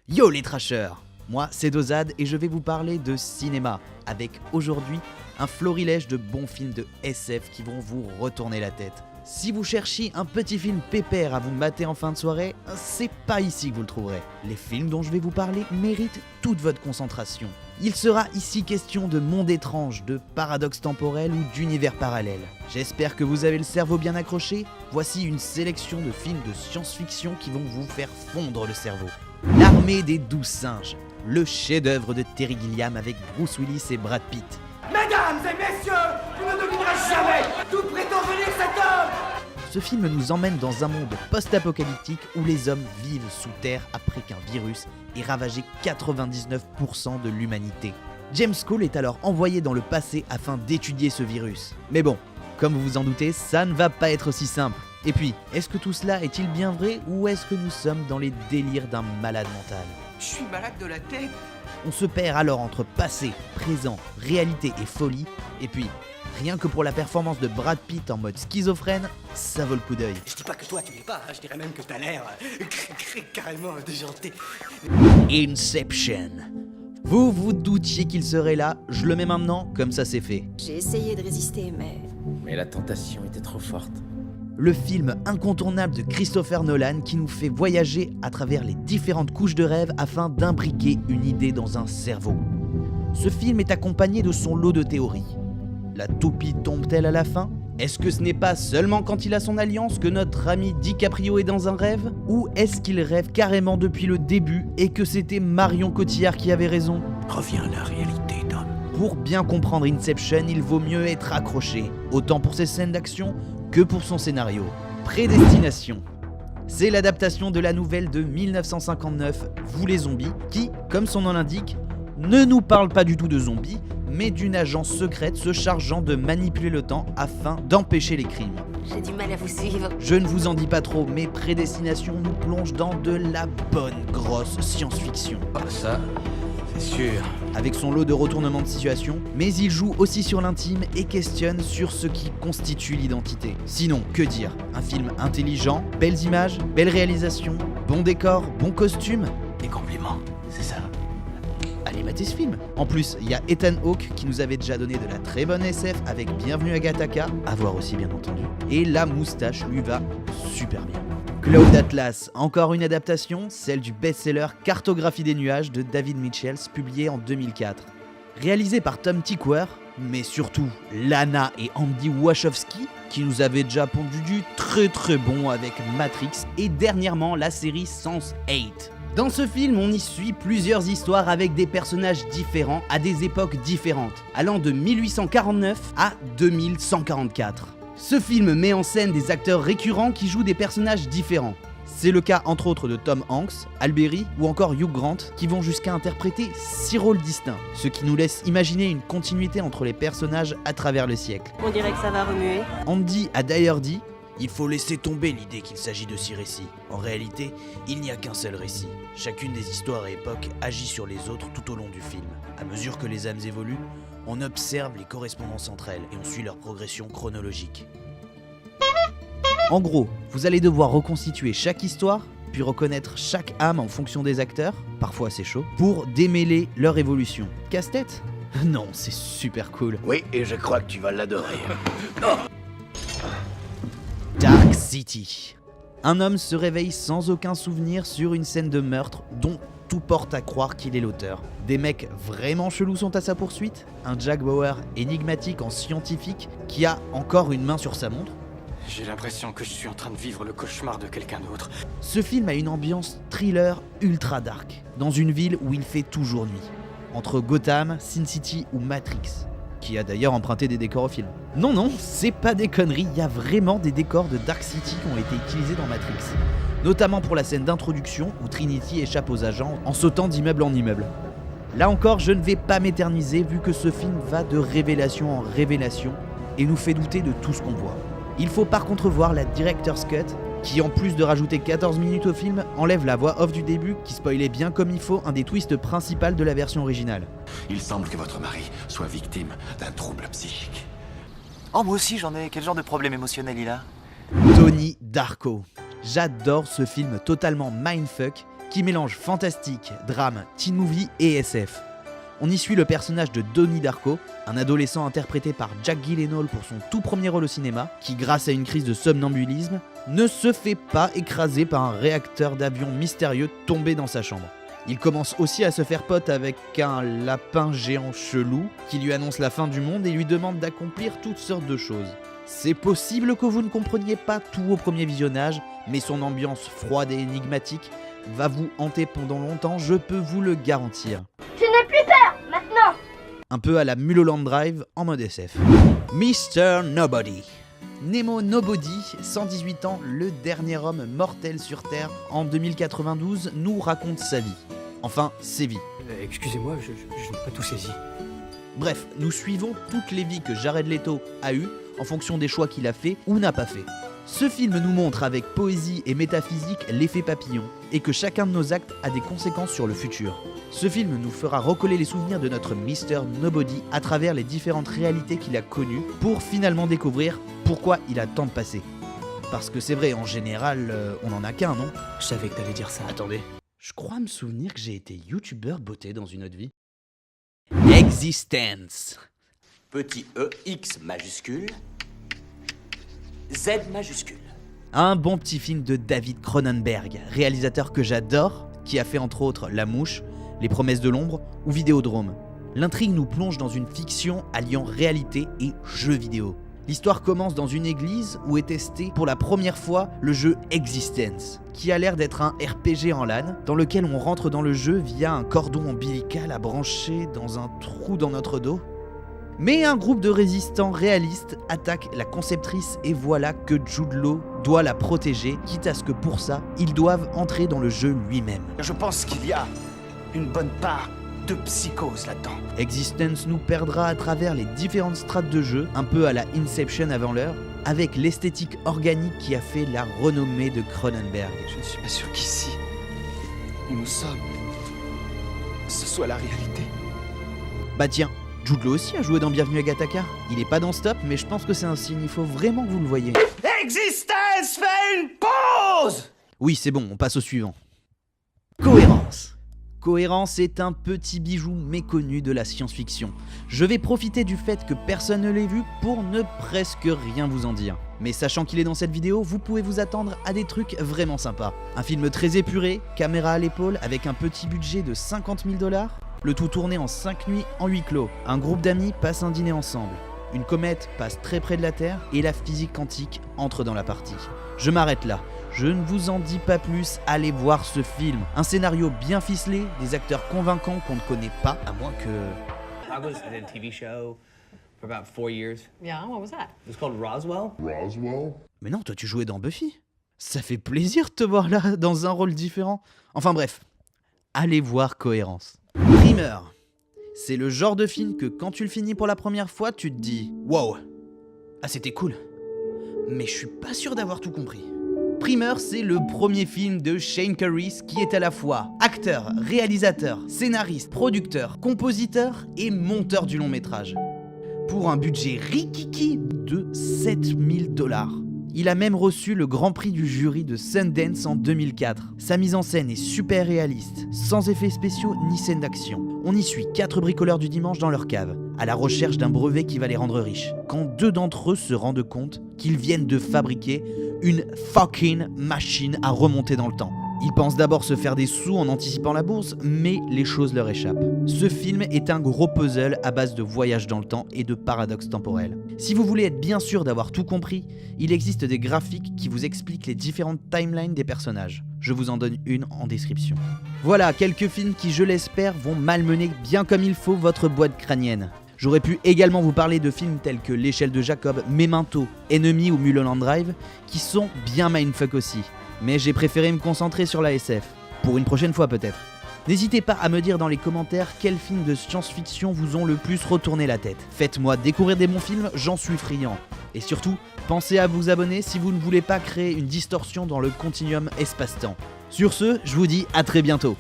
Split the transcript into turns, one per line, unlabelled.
Yo les trashers! Moi c'est Dozad et je vais vous parler de cinéma, avec aujourd'hui un florilège de bons films de SF qui vont vous retourner la tête. Si vous cherchez un petit film pépère à vous mater en fin de soirée, c'est pas ici que vous le trouverez. Les films dont je vais vous parler méritent toute votre concentration. Il sera ici question de mondes étranges, de paradoxes temporels ou d'univers parallèles. J'espère que vous avez le cerveau bien accroché. Voici une sélection de films de science-fiction qui vont vous faire fondre le cerveau. L'armée des 12 singes, le chef-d'œuvre de Terry Gilliam avec Bruce Willis et Brad Pitt.
Mesdames et messieurs, vous ne devinerez jamais d'où prétend venir cet homme.
Ce film nous emmène dans un monde post-apocalyptique où les hommes vivent sous terre après qu'un virus ait ravagé 99% de l'humanité. James Cole est alors envoyé dans le passé afin d'étudier ce virus. Mais bon, comme vous vous en doutez, ça ne va pas être aussi simple. Et puis, est-ce que tout cela est-il bien vrai ou est-ce que nous sommes dans les délires d'un malade mental ?
Je suis malade de la tête.
On se perd alors entre passé, présent, réalité et folie, et puis, rien que pour la performance de Brad Pitt en mode schizophrène, ça vaut le coup d'œil.
Je dis pas que toi tu l'es pas, je dirais même que t'as l'air carrément déjanté.
Inception. Vous vous doutiez qu'il serait là, je le mets maintenant, comme ça c'est fait.
J'ai essayé de résister, mais
la tentation était trop forte.
Le film incontournable de Christopher Nolan qui nous fait voyager à travers les différentes couches de rêve afin d'imbriquer une idée dans un cerveau. Ce film est accompagné de son lot de théories. La toupie tombe-t-elle à la fin ? Est-ce que ce n'est pas seulement quand il a son alliance que notre ami DiCaprio est dans un rêve ? Ou est-ce qu'il rêve carrément depuis le début et que c'était Marion Cotillard qui avait raison ?
Reviens à la réalité, Don.
Pour bien comprendre Inception, il vaut mieux être accroché, autant pour ses scènes d'action que pour son scénario. Prédestination. C'est l'adaptation de la nouvelle de 1959, Vous les zombies, qui, comme son nom l'indique, ne nous parle pas du tout de zombies, mais d'une agence secrète se chargeant de manipuler le temps afin d'empêcher les crimes.
j'ai du mal à vous suivre.
Je ne vous en dis pas trop, mais Prédestination nous plonge dans de la bonne grosse science-fiction.
Ça, c'est sûr.
Avec son lot de retournements de situation, mais il joue aussi sur l'intime et questionne sur ce qui constitue l'identité. Sinon, que dire ? Un film intelligent, belles images, belle réalisation, bon décor, bon costume.
Des compliments, c'est ça.
Allez mater ce film. En plus, il y a Ethan Hawke qui nous avait déjà donné de la très bonne SF avec Bienvenue à Gattaca, à voir aussi bien entendu. Et la moustache lui va super bien. Cloud Atlas, encore une adaptation, celle du best-seller Cartographie des nuages de David Mitchells, publié en 2004. Réalisé par Tom Tykwer, mais surtout Lana et Andy Wachowski, qui nous avaient déjà pondu du très bon avec Matrix, et dernièrement la série Sense8. Dans ce film, on y suit plusieurs histoires avec des personnages différents à des époques différentes, allant de 1849 à 2144. Ce film met en scène des acteurs récurrents qui jouent des personnages différents. C'est le cas entre autres de Tom Hanks, Halle Berry ou encore Hugh Grant qui vont jusqu'à interpréter 6 rôles distincts, ce qui nous laisse imaginer une continuité entre les personnages à travers le siècle.
On dirait que ça va remuer.
Andy a d'ailleurs dit « Il faut laisser tomber l'idée qu'il s'agit de 6 récits. En réalité, il n'y a qu'un seul récit. Chacune des histoires et époques agit sur les autres tout au long du film. À mesure que les âmes évoluent, on observe les correspondances entre elles et on suit leur progression chronologique. » En gros, vous allez devoir reconstituer chaque histoire, puis reconnaître chaque âme en fonction des acteurs, parfois c'est chaud, pour démêler leur évolution. Casse-tête ? Non, c'est super cool.
Oui, et je crois que tu vas l'adorer.
Dark City. Un homme se réveille sans aucun souvenir sur une scène de meurtre dont tout porte à croire qu'il est l'auteur. Des mecs vraiment chelous sont à sa poursuite, un Jack Bauer énigmatique en scientifique qui a encore une main sur sa montre.
J'ai l'impression que je suis en train de vivre le cauchemar de quelqu'un d'autre.
Ce film a une ambiance thriller ultra dark, dans une ville où il fait toujours nuit, entre Gotham, Sin City ou Matrix, qui a d'ailleurs emprunté des décors au film. Non, c'est pas des conneries, il y a vraiment des décors de Dark City qui ont été utilisés dans Matrix, notamment pour la scène d'introduction où Trinity échappe aux agents en sautant d'immeuble en immeuble. Là encore, je ne vais pas m'éterniser vu que ce film va de révélation en révélation et nous fait douter de tout ce qu'on voit. Il faut par contre voir la Director's Cut, qui en plus de rajouter 14 minutes au film, enlève la voix off du début qui spoilait bien comme il faut un des twists principaux de la version originale.
Il semble que votre mari soit victime d'un trouble psychique.
Oh, moi aussi j'en ai. Quel genre de problème émotionnel il a ?
Donnie Darko. J'adore ce film totalement mindfuck qui mélange fantastique, drame, teen movie et SF. On y suit le personnage de Donnie Darko, un adolescent interprété par Jack Gyllenhaal pour son tout premier rôle au cinéma, qui grâce à une crise de somnambulisme, ne se fait pas écraser par un réacteur d'avion mystérieux tombé dans sa chambre. Il commence aussi à se faire pote avec un lapin géant chelou qui lui annonce la fin du monde et lui demande d'accomplir toutes sortes de choses. C'est possible que vous ne compreniez pas tout au premier visionnage, mais son ambiance froide et énigmatique va vous hanter pendant longtemps, je peux vous le garantir.
Je n'ai plus peur, maintenant.
Un peu à la Mulholland Drive en mode SF. Mr. Nobody. Nemo Nobody, 118 ans, le dernier homme mortel sur Terre, en 2092, nous raconte sa vie. Enfin, ses vies.
Excusez-moi, je n'ai pas tout saisi.
Bref, nous suivons toutes les vies que Jared Leto a eues en fonction des choix qu'il a fait ou n'a pas fait. Ce film nous montre avec poésie et métaphysique l'effet papillon et que chacun de nos actes a des conséquences sur le futur. Ce film nous fera recoller les souvenirs de notre Mr. Nobody à travers les différentes réalités qu'il a connues pour finalement découvrir pourquoi il a tant de passé. Parce que c'est vrai, en général, on en a qu'un, non ?
Je savais que t'allais dire ça.
Attendez. Je crois me souvenir que j'ai été youtubeur beauté dans une autre vie. Existence.
Petit E, X majuscule, Z majuscule.
Un bon petit film de David Cronenberg, réalisateur que j'adore, qui a fait entre autres La Mouche, Les Promesses de l'Ombre ou Vidéodrome. L'intrigue nous plonge dans une fiction alliant réalité et jeu vidéo. L'histoire commence dans une église où est testé pour la première fois le jeu Existence, qui a l'air d'être un RPG en LAN, dans lequel on rentre dans le jeu via un cordon ombilical à brancher dans un trou dans notre dos. Mais un groupe de résistants réalistes attaque la conceptrice et voilà que Jude Law doit la protéger, quitte à ce que pour ça, ils doivent entrer dans le jeu lui-même.
Je pense qu'il y a une bonne part de psychose là-dedans.
Existence nous perdra à travers les différentes strates de jeu, un peu à la Inception avant l'heure, avec l'esthétique organique qui a fait la renommée de Cronenberg.
Je ne suis pas sûr qu'ici, où nous sommes, ce soit la réalité.
Bah tiens, Jude Law aussi a joué dans Bienvenue à Gattaca. Il est pas dans Stop, mais je pense que c'est un signe, il faut vraiment que vous le voyez.
Existence fait une pause.
Oui, c'est bon, on passe au suivant. Cohérence. Cohérence est un petit bijou méconnu de la science-fiction. Je vais profiter du fait que personne ne l'ait vu pour ne presque rien vous en dire. Mais sachant qu'il est dans cette vidéo, vous pouvez vous attendre à des trucs vraiment sympas. Un film très épuré, caméra à l'épaule, avec un petit budget de 50 000 $, le tout tourné en 5 nuits en huis clos. Un groupe d'amis passe un dîner ensemble. Une comète passe très près de la Terre et la physique quantique entre dans la partie. Je m'arrête là. Je ne vous en dis pas plus, allez voir ce film. Un scénario bien ficelé, des acteurs convaincants qu'on ne connaît pas, à moins que...
I was in a TV show for about 4 years.
Yeah, what was that?
It was called Roswell.
Mais non, toi tu jouais dans Buffy. Ça fait plaisir de te voir là, dans un rôle différent. Enfin bref, allez voir Cohérence. Primer. C'est le genre de film que quand tu le finis pour la première fois, tu te dis « Wow, ah c'était cool, mais je suis pas sûr d'avoir tout compris ». Primer, c'est le premier film de Shane Carruth qui est à la fois acteur, réalisateur, scénariste, producteur, compositeur et monteur du long métrage. Pour un budget rikiki de 7 000 $. Il a même reçu le Grand Prix du jury de Sundance en 2004. Sa mise en scène est super réaliste, sans effets spéciaux ni scènes d'action. On y suit 4 bricoleurs du dimanche dans leur cave, à la recherche d'un brevet qui va les rendre riches, quand 2 d'entre eux se rendent compte qu'ils viennent de fabriquer une fucking machine à remonter dans le temps. Ils pensent d'abord se faire des sous en anticipant la bourse, mais les choses leur échappent. Ce film est un gros puzzle à base de voyages dans le temps et de paradoxes temporels. Si vous voulez être bien sûr d'avoir tout compris, il existe des graphiques qui vous expliquent les différentes timelines des personnages. Je vous en donne une en description. Voilà, quelques films qui, je l'espère, vont malmener bien comme il faut votre boîte crânienne. J'aurais pu également vous parler de films tels que L'échelle de Jacob, Memento, Enemy ou Mulholland Drive, qui sont bien mindfuck aussi. Mais j'ai préféré me concentrer sur la SF. Pour une prochaine fois peut-être. N'hésitez pas à me dire dans les commentaires quels films de science-fiction vous ont le plus retourné la tête. Faites-moi découvrir des bons films, j'en suis friand. Et surtout, pensez à vous abonner si vous ne voulez pas créer une distorsion dans le continuum espace-temps. Sur ce, je vous dis à très bientôt.